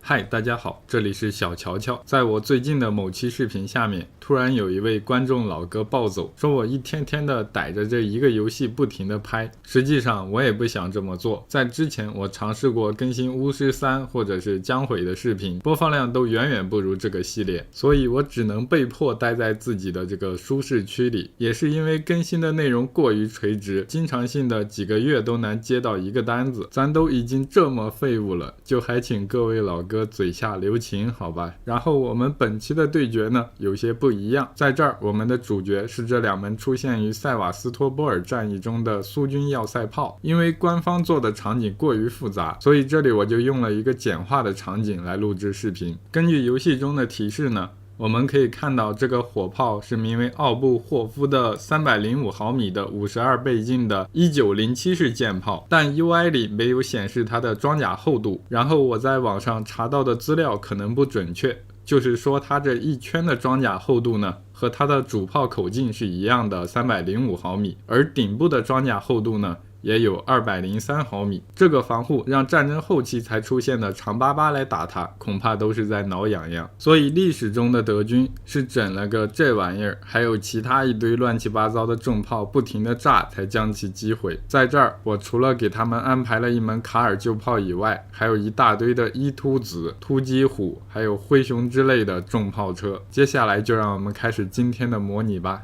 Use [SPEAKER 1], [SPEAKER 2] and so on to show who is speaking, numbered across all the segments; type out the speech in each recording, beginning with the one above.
[SPEAKER 1] 嗨，大家好，这里是小乔乔。在我最近的某期视频下面，突然有一位观众老哥暴走，说我一天天的逮着这一个游戏不停的拍。实际上我也不想这么做，在之前我尝试过更新巫师3或者是江毁的视频，播放量都远远不如这个系列，所以我只能被迫待在自己的这个舒适区里。也是因为更新的内容过于垂直，经常性的几个月都难接到一个单子，咱都已经这么废物了，就还请各位老哥嘴下留情好吧。然后我们本期的对决呢有些不一样，在这儿我们的主角是这两门出现于塞瓦斯托波尔战役中的苏军要塞炮。因为官方做的场景过于复杂，所以这里我就用了一个简化的场景来录制视频。根据游戏中的提示呢，我们可以看到这个火炮是名为奥布霍夫的305毫米的52倍镜的1907式舰炮，但 UI 里没有显示它的装甲厚度，然后我在网上查到的资料可能不准确，就是说它这一圈的装甲厚度呢和它的主炮口径是一样的305毫米，而顶部的装甲厚度呢也有203毫米。这个防护让战争后期才出现的长88来打它，恐怕都是在挠痒痒。所以历史中的德军是整了个这玩意儿，还有其他一堆乱七八糟的重炮不停的炸才将其击毁。在这儿我除了给他们安排了一门卡尔旧炮以外，还有一大堆的伊突子、突击虎还有灰熊之类的重炮车。接下来就让我们开始今天的模拟吧。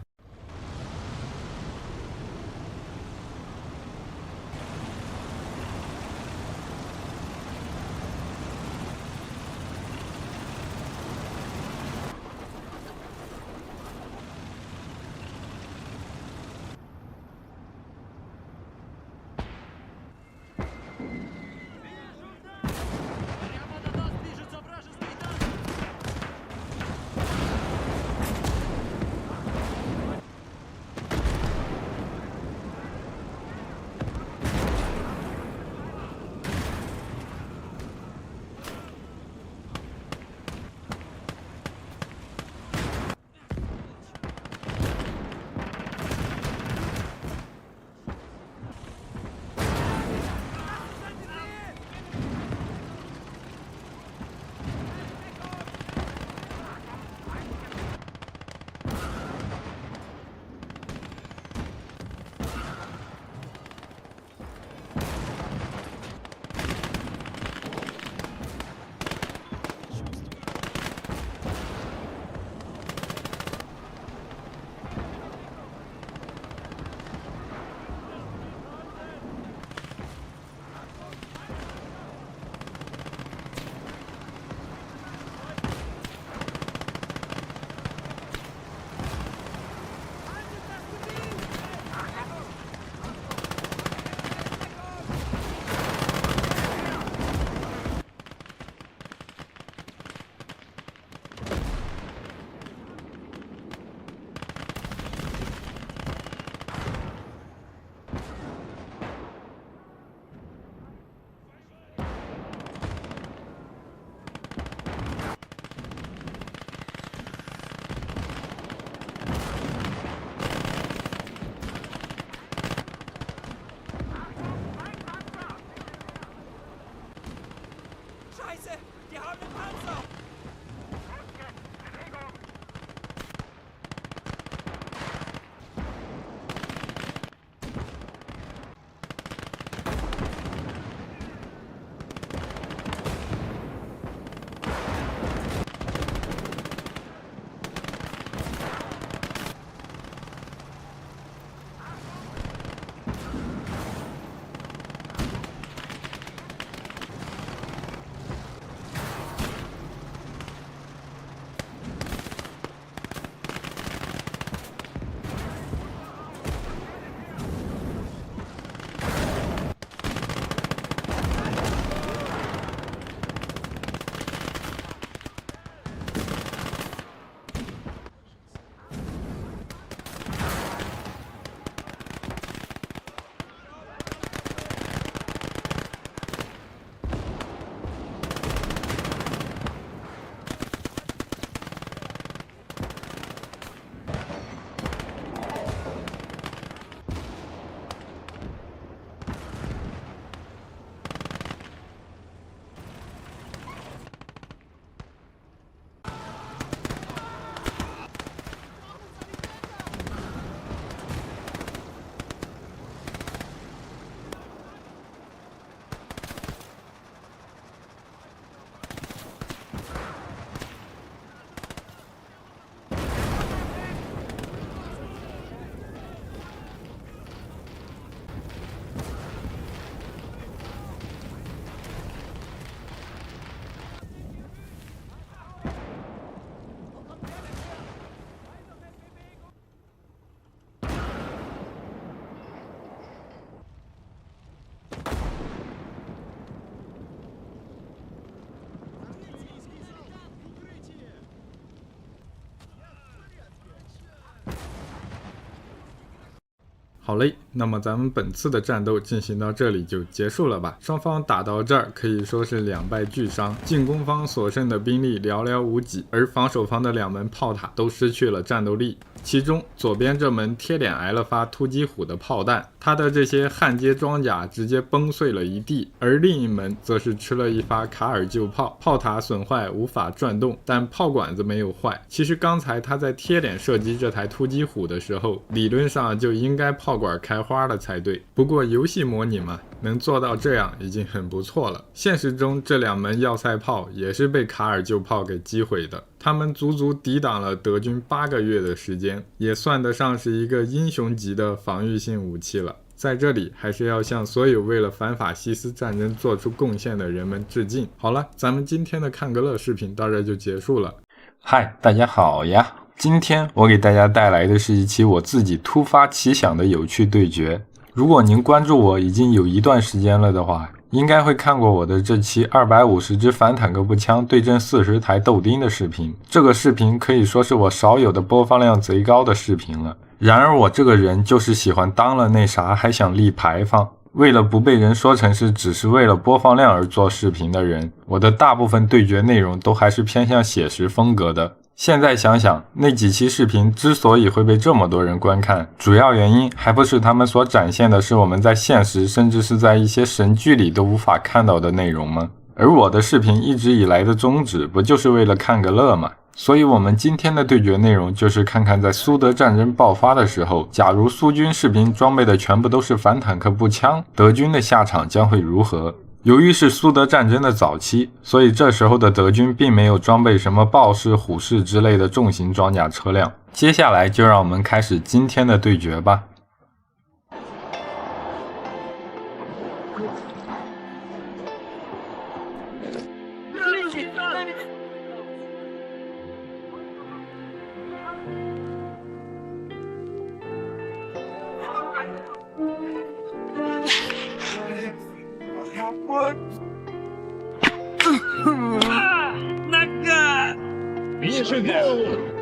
[SPEAKER 2] Die haben den Panzer!
[SPEAKER 1] 好嘞，那么咱们本次的战斗进行到这里就结束了吧。双方打到这儿可以说是两败俱伤，进攻方所剩的兵力寥寥无几，而防守方的2门炮塔都失去了战斗力。其中左边这门贴脸挨了发突击虎的炮弹，它的这些焊接装甲直接崩碎了一地，而另一门则是吃了一发卡尔旧炮，炮塔损坏无法转动，但炮管子没有坏。其实刚才他在贴脸射击这台突击虎的时候，理论上就应该炮管开花了才对，不过游戏模拟嘛，能做到这样已经很不错了。现实中这2门要塞炮也是被卡尔旧炮给击毁的，他们足足抵挡了德军8个月的时间，也算得上是一个英雄级的防御性武器了。在这里还是要向所有为了反法西斯战争做出贡献的人们致敬。好了，咱们今天的看个乐视频到这就结束了。
[SPEAKER 3] 嗨，大家好呀！今天我给大家带来的是一期我自己突发奇想的有趣对决。如果您关注我已经有一段时间了的话，应该会看过我的这期250支反坦克步枪对阵40台豆丁的视频。这个视频可以说是我少有的播放量贼高的视频了。然而我这个人就是喜欢当了那啥还想立牌坊，为了不被人说成是只是为了播放量而做视频的人，我的大部分对决内容都还是偏向写实风格的。现在想想，那几期视频之所以会被这么多人观看，主要原因还不是他们所展现的是我们在现实甚至是在一些神剧里都无法看到的内容吗？而我的视频一直以来的宗旨不就是为了看个乐吗？所以我们今天的对决内容就是看看在苏德战争爆发的时候，假如苏军士兵装备的全部都是反坦克步枪，德军的下场将会如何。由于是苏德战争的早期，所以这时候的德军并没有装备什么豹式、虎式之类的重型装甲车辆。接下来就让我们开始今天的对决吧。
[SPEAKER 2] Нога!
[SPEAKER 4] Ниже голову!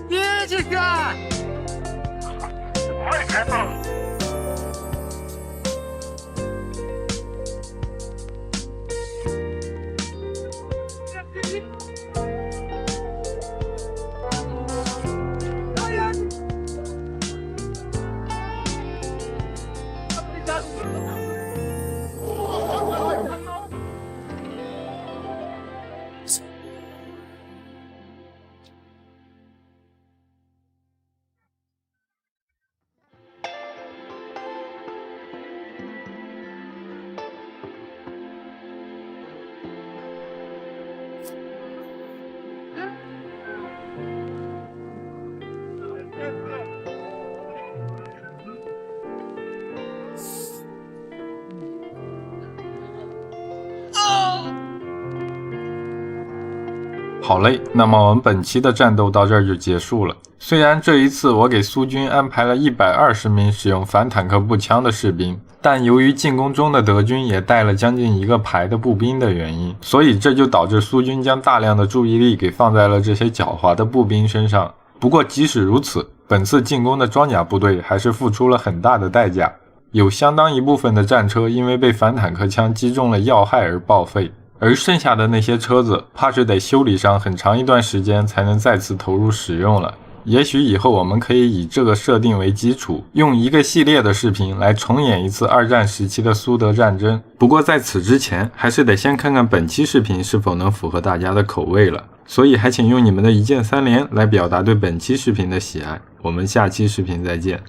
[SPEAKER 2] Медика! Oh!
[SPEAKER 3] 好嘞，那么我们本期的战斗到这儿就结束了。虽然这一次我给苏军安排了120名使用反坦克步枪的士兵，但由于进攻中的德军也带了将近1个排的步兵的原因，所以这就导致苏军将大量的注意力给放在了这些狡猾的步兵身上。不过即使如此，本次进攻的装甲部队还是付出了很大的代价。有相当一部分的战车因为被反坦克枪击中了要害而报废，而剩下的那些车子怕是得修理上很长一段时间才能再次投入使用了。也许以后我们可以以这个设定为基础，用一个系列的视频来重演一次二战时期的苏德战争。不过在此之前，还是得先看看本期视频是否能符合大家的口味了。所以还请用你们的一键3连来表达对本期视频的喜爱。我们下期视频再见。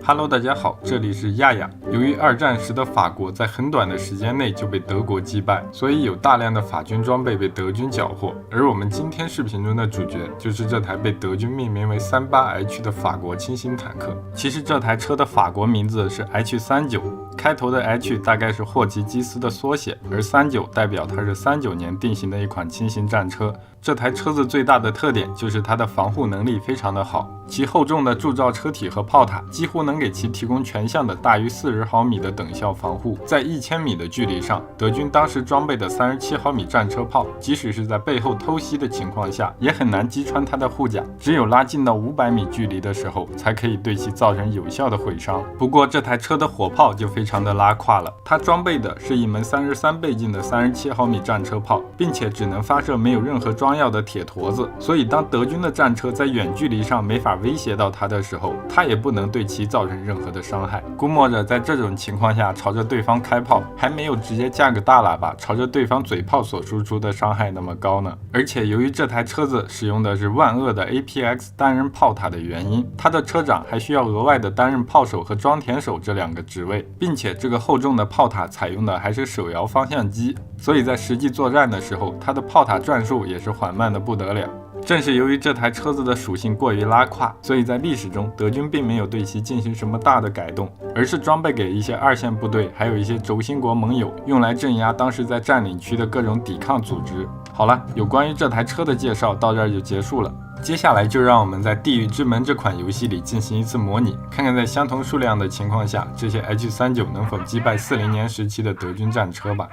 [SPEAKER 3] Hello， 大家好，这里是亚亚。由于二战时的法国在很短的时间内就被德国击败，所以有大量的法军装备被德军缴获。而我们今天视频中的主角就是这台被德军命名为 38H 的法国轻型坦克。其实这台车的法国名字是 H39， 开头的 H 大概是霍奇基斯的缩写，而39代表它是39年定型的一款轻型战车。这台车子最大的特点就是它的防护能力非常的好，其厚重的铸造车体和炮塔几乎能给其提供全向的大于40毫米的等效防护。在1000米的距离上，德军当时装备的37毫米战车炮，即使是在背后偷袭的情况下，也很难击穿它的护甲，只有拉近到500米距离的时候，才可以对其造成有效的毁伤。不过这台车的火炮就非常的拉胯了，它装备的是一门33倍镜的37毫米战车炮，并且只能发射没有任何装药的铁坨子，所以当德军的战车在远距离上没法威胁到它的时候，它也不能对其造成任何的伤害。估摸着在这种情况下朝着对方开炮，还没有直接架个大喇叭朝着对方嘴炮所输出的伤害那么高呢。而且由于这台车子使用的是万恶的 APX 单人炮塔的原因，它的车长还需要额外的担任炮手和装填手这2个职位，并且这个厚重的炮塔采用的还是手摇方向机，所以在实际作战的时候，它的炮塔转速也是缓慢的不得了。正是由于这台车子的属性过于拉胯，所以在历史中德军并没有对其进行什么大的改动，而是装备给一些二线部队，还有一些轴心国盟友，用来镇压当时在占领区的各种抵抗组织。好了，有关于这台车的介绍到这儿就结束了。接下来就让我们在《地狱之门》这款游戏里进行一次模拟，看看在相同数量的情况下，这些 H39能否击败40年时期的德军战车吧。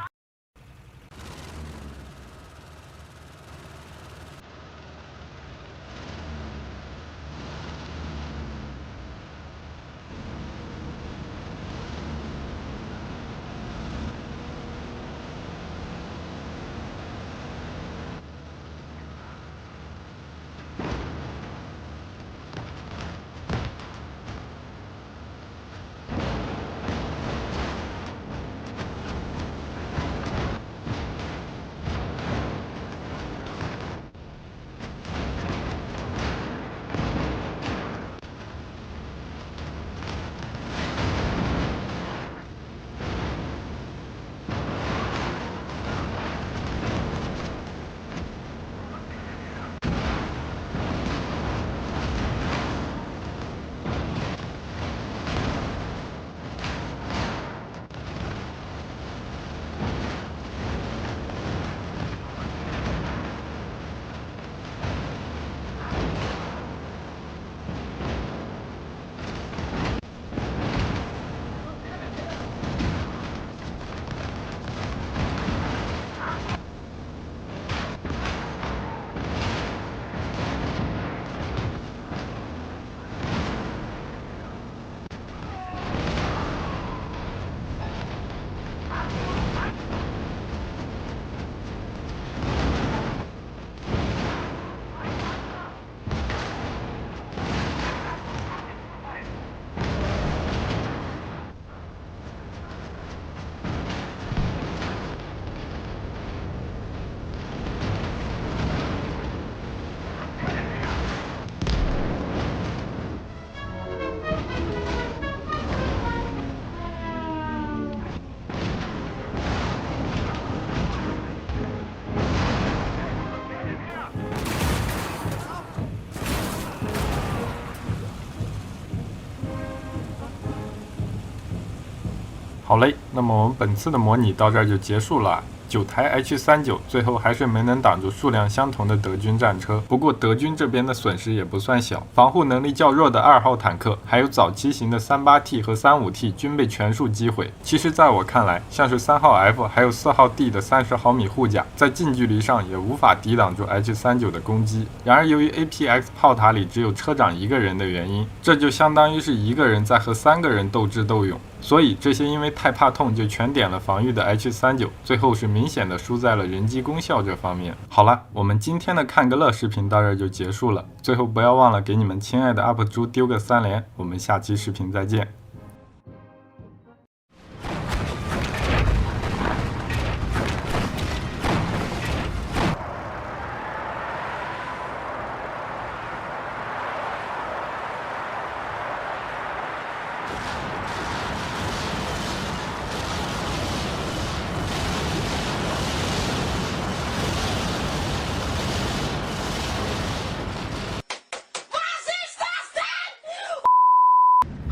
[SPEAKER 3] 好嘞，那么我们本次的模拟到这儿就结束了。9台 H39最后还是没能挡住数量相同的德军战车，不过德军这边的损失也不算小，防护能力较弱的2号坦克，还有早期型的 38T 和 35T 均被全数击毁。其实在我看来，像是3号 F 还有4号 D 的30毫米护甲，在近距离上也无法抵挡住 H39的攻击。然而由于 APX 炮塔里只有车长一个人的原因，这就相当于是一个人在和3个人斗智斗勇。所以这些因为太怕痛就全点了防御的 H39，最后是明显的输在了人机功效这方面。好了，我们今天的看个乐视频到这儿就结束了。最后不要忘了给你们亲爱的 UP 主丢个3连，我们下期视频再见。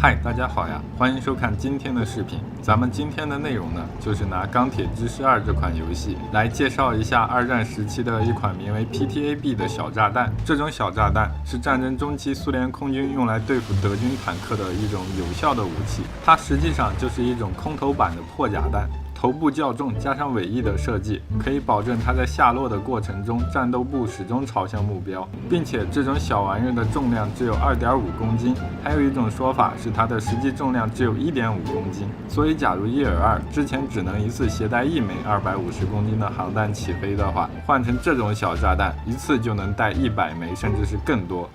[SPEAKER 3] 嗨，大家好呀，欢迎收看今天的视频。咱们今天的内容呢，就是拿《钢铁之师2》这款游戏来介绍一下二战时期的一款名为 PTAB 的小炸弹。这种小炸弹是战争中期苏联空军用来对付德军坦克的一种有效的武器，它实际上就是一种空投版的破甲弹。头部较重加上尾翼的设计，可以保证它在下落的过程中，战斗部始终朝向目标，并且这种小玩意儿的重量只有2.5公斤。还有一种说法是它的实际重量只有1.5公斤。所以假如伊尔2之前只能一次携带1枚250公斤的航弹起飞的话，换成这种小炸弹，一次就能带100枚甚至是更多。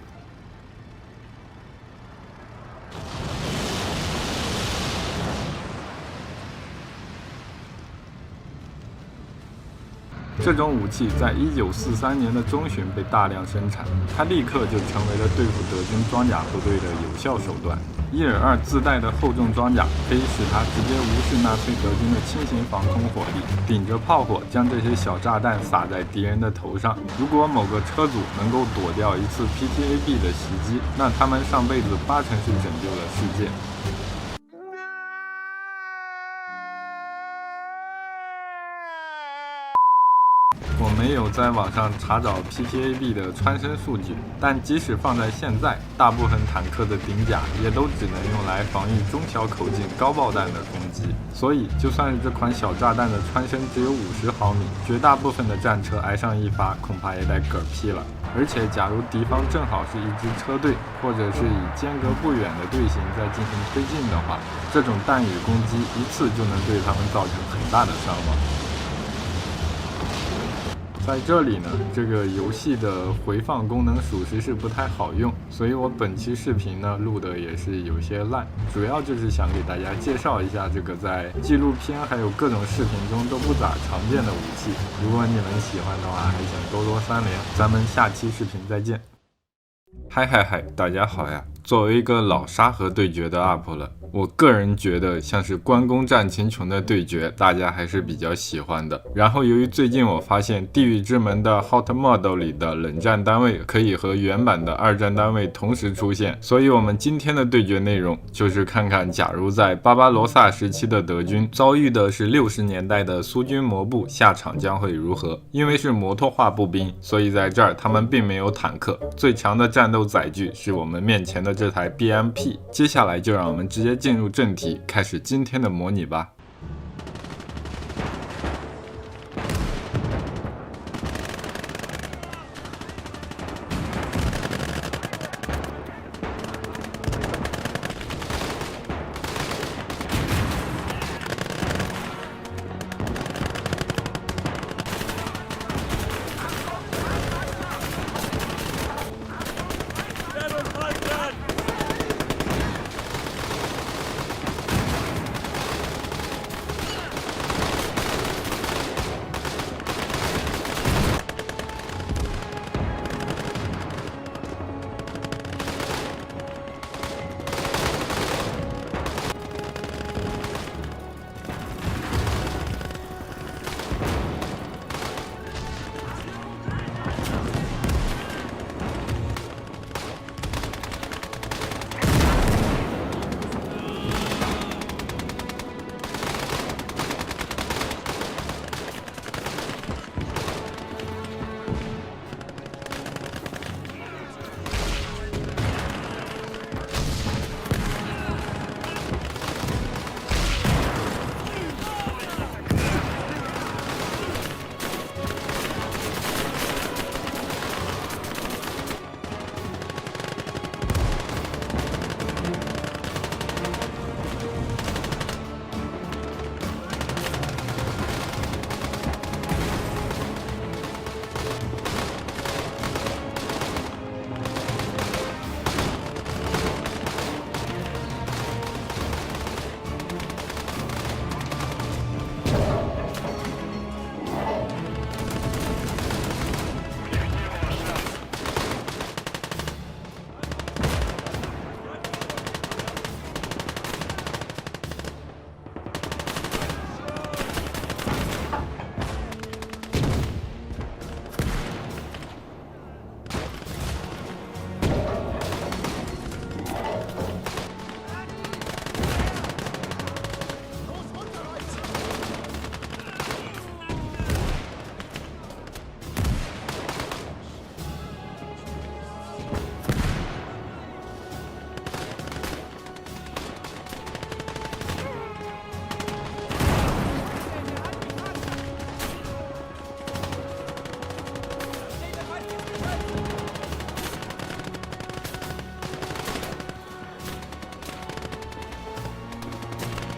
[SPEAKER 1] 这种武器在1943年的中旬被大量生产，它立刻就成为了对付德军装甲部队的有效手段。伊尔2自带的厚重装甲可以使它直接无视纳粹德军的轻型防空火力，顶着炮火将这些小炸弹撒在敌人的头上。如果某个车组能够躲掉一次 PTAB 的袭击，那他们上辈子8成是拯救了世界。我没有在网上查找 PTAB 的穿身数据，但即使放在现在，大部分坦克的顶甲也都只能用来防御中小口径高爆弹的攻击。所以，就算是这款小炸弹的穿身只有50毫米，绝大部分的战车挨上一发，恐怕也得嗝屁了。而且，假如敌方正好是一支车队，或者是以间隔不远的队形在进行推进的话，这种弹雨攻击一次就能对他们造成很大的伤亡。在这里呢，这个游戏的回放功能属实是不太好用，所以我本期视频呢录的也是有些烂，主要就是想给大家介绍一下这个在纪录片还有各种视频中都不咋常见的武器。如果你们喜欢的话，还请多多3连，咱们下期视频再见。嗨，大家好呀！作为一个老沙盒对决的 UP 了，我个人觉得像是关公战秦琼的对决，大家还是比较喜欢的。然后由于最近我发现地狱之门的 Hot Model 里的冷战单位可以和原版的二战单位同时出现，所以我们今天的对决内容就是看看，假如在巴巴罗萨时期的德军遭遇的是60年代的苏军摩步，下场将会如何？因为是摩托化步兵，所以在这儿他们并没有坦克，最强的战斗载具是我们面前的这台 BMP。 接下来就让我们直接进入正题，开始今天的模拟吧。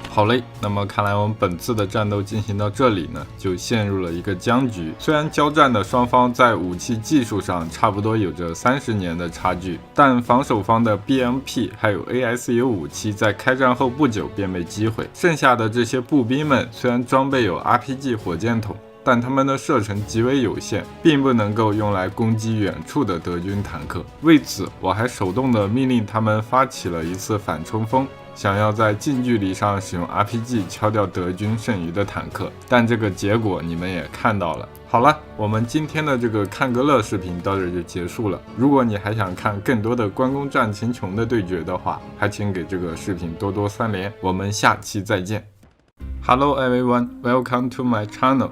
[SPEAKER 1] 好嘞，那么看来我们本次的战斗进行到这里呢，就陷入了一个僵局。虽然交战的双方在武器技术上差不多有着30年的差距，但防守方的 BMP 还有 ASU57在开战后不久便被击毁，剩下的这些步兵们虽然装备有 RPG 火箭筒，但它们的射程极为有限，并不能够用来攻击远处的德军坦克。为此，我还手动的命令他们发起了一次反冲锋，想要在近距离上使用 RPG 敲掉德军剩余的坦克，但这个结果你们也看到了。好了，我们今天的这个看个乐视频到这就结束了。如果你还想看更多的关公战秦琼的对决的话，还请给这个视频多多3连。我们下期再见。Hello everyone, welcome to my channel。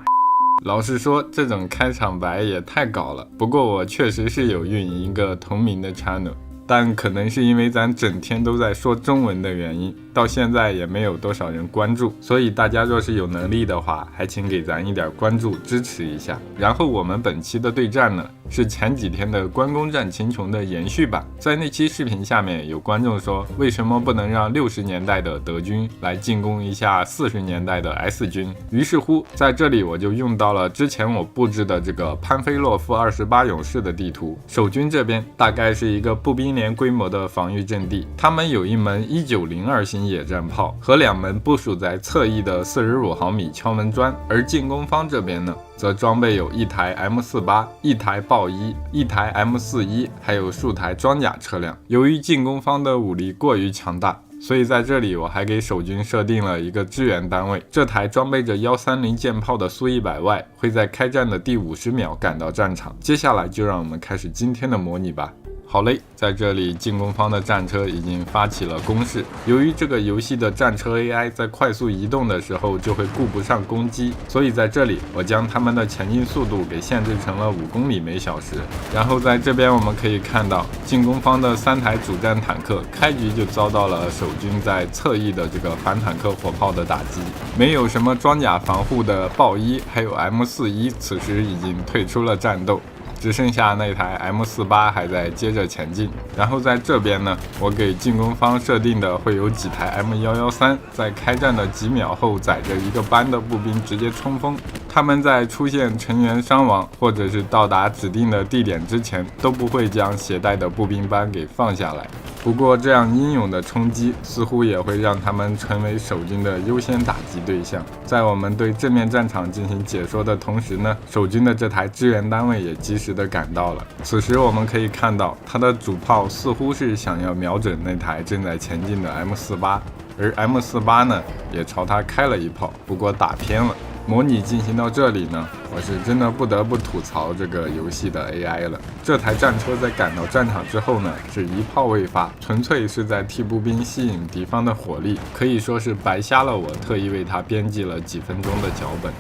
[SPEAKER 1] 老实说，这种开场白也太搞了。不过我确实是有运营一个同名的 channel， 但可能是因为咱整天都在说中文的原因，到现在也没有多少人关注。所以大家若是有能力的话，还请给咱一点关注支持一下。然后我们本期的对战呢，是前几天的关公战秦琼的延续版。在那期视频下面有观众说，为什么不能让60年代的德军来进攻一下40年代的 S 军？于是乎，在这里我就用到了之前我布置的这个潘菲洛夫28勇士的地图。守军这边大概是一个步兵连规模的防御阵地，他们有一门1902型野战炮和2门部署在侧翼的45毫米敲门砖，而进攻方这边呢，则装备有1台 M48、1台豹1、1台 M41， 还有数台装甲车辆。由于进攻方的武力过于强大，所以在这里我还给守军设定了一个支援单位，这台装备着130舰炮的苏100Y会在开战的第50秒赶到战场。接下来就让我们开始今天的模拟吧。好嘞，在这里进攻方的战车已经发起了攻势。由于这个游戏的战车 AI 在快速移动的时候就会顾不上攻击，所以在这里我将他们的前进速度给限制成了5公里每小时。然后在这边我们可以看到，进攻方的3台主战坦克开局就遭到了守军在侧翼的这个反坦克火炮的打击。没有什么装甲防护的豹1还有 M41此时已经退出了战斗，只剩下那台 M48还在接着前进。然后在这边呢，我给进攻方设定的会有几台 M113在开战的几秒后载着一个班的步兵直接冲锋，他们在出现成员伤亡或者是到达指定的地点之前都不会将携带的步兵班给放下来。不过这样英勇的冲击似乎也会让他们成为守军的优先打击对象。在我们对正面战场进行解说的同时呢，守军的这台支援单位也及时的赶到了。此时我们可以看到，他的主炮似乎是想要瞄准那台正在前进的 M48， 而 M48 呢也朝他开了一炮，不过打偏了。模拟进行到这里呢，我是真的不得不吐槽这个游戏的 AI 了。这台战车在赶到战场之后呢，是一炮未发，纯粹是在替步兵吸引敌方的火力，可以说是白瞎了我特意为他编辑了几分钟的脚本。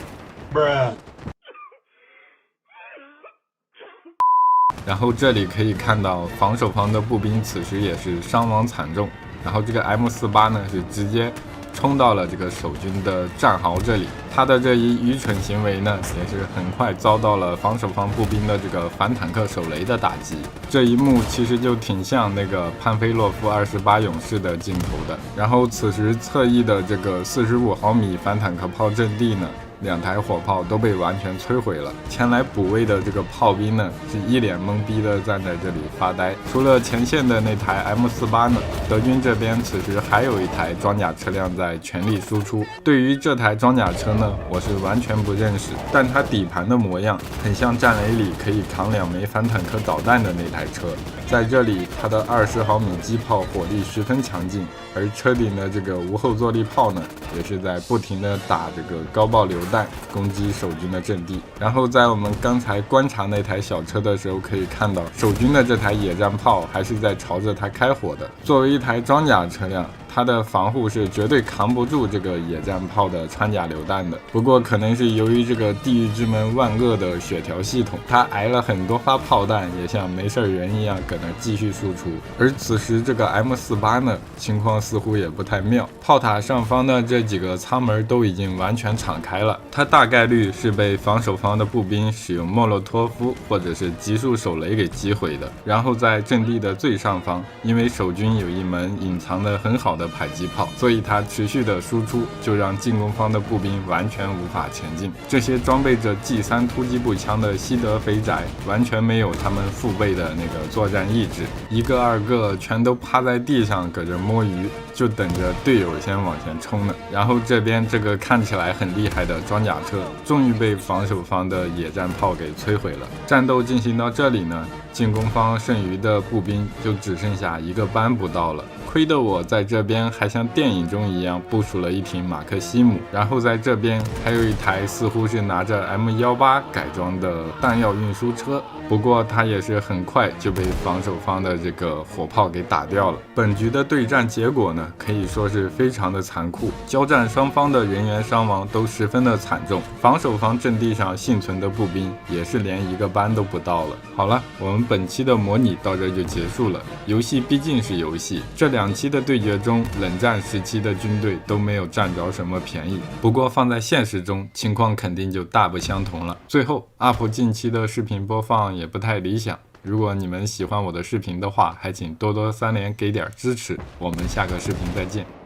[SPEAKER 1] 然后这里可以看到防守方的步兵此时也是伤亡惨重，然后这个 M48 呢是直接冲到了这个守军的战壕这里，他的这一愚蠢行为呢，也是很快遭到了防守方步兵的这个反坦克手雷的打击。这一幕其实就挺像那个潘菲洛夫28勇士的镜头的。然后此时侧翼的这个45毫米反坦克炮阵地呢，2台火炮都被完全摧毁了。前来补位的这个炮兵呢，是一脸懵逼的站在这里发呆。除了前线的那台 M48呢，德军这边此时还有一台装甲车辆在全力输出。对于这台装甲车呢，我是完全不认识，但它底盘的模样很像战雷里可以扛2枚反坦克导弹的那台车。在这里，它的20毫米机炮火力十分强劲，而车顶的这个无后坐力炮呢，也是在不停的打这个高爆榴弹攻击守军的阵地。然后在我们刚才观察那台小车的时候，可以看到守军的这台野战炮还是在朝着它开火的。作为一台装甲车辆，它的防护是绝对扛不住这个野战炮的穿甲榴弹的。不过可能是由于这个地狱之门万恶的血条系统，它挨了很多发炮弹，也像没事人一样搁那继续输出。而此时这个 M48呢，情况似乎也不太妙，炮塔上方的这几个舱门都已经完全敞开了，它大概率是被防守方的步兵使用莫洛托夫或者是集束手雷给击毁的。然后在阵地的最上方，因为守军有一门隐藏的很好的迫击炮，所以它持续的输出就让进攻方的步兵完全无法前进。这些装备着 G3 突击步枪的西德肥宅完全没有他们父辈的那个作战意志，一个二个全都趴在地上搁这摸鱼。就等着队友先往前冲呢。然后这边这个看起来很厉害的装甲车，终于被防守方的野战炮给摧毁了。战斗进行到这里呢，进攻方剩余的步兵就只剩下1个班不到了。亏得我在这边还像电影中一样部署了一挺马克西姆，然后在这边还有一台似乎是拿着 M18改装的弹药运输车，不过它也是很快就被防守方的这个火炮给打掉了。本局的对战结果呢，可以说是非常的残酷，交战双方的人员伤亡都十分的惨重，防守方阵地上幸存的步兵也是连1个班都不到了。好了，我们本期的模拟到这就结束了。游戏毕竟是游戏，这2期的对决中，冷战时期的军队都没有占着什么便宜，不过放在现实中，情况肯定就大不相同了。最后，UP 近期的视频播放也不太理想，如果你们喜欢我的视频的话，还请多多3连给点支持。我们下个视频再见。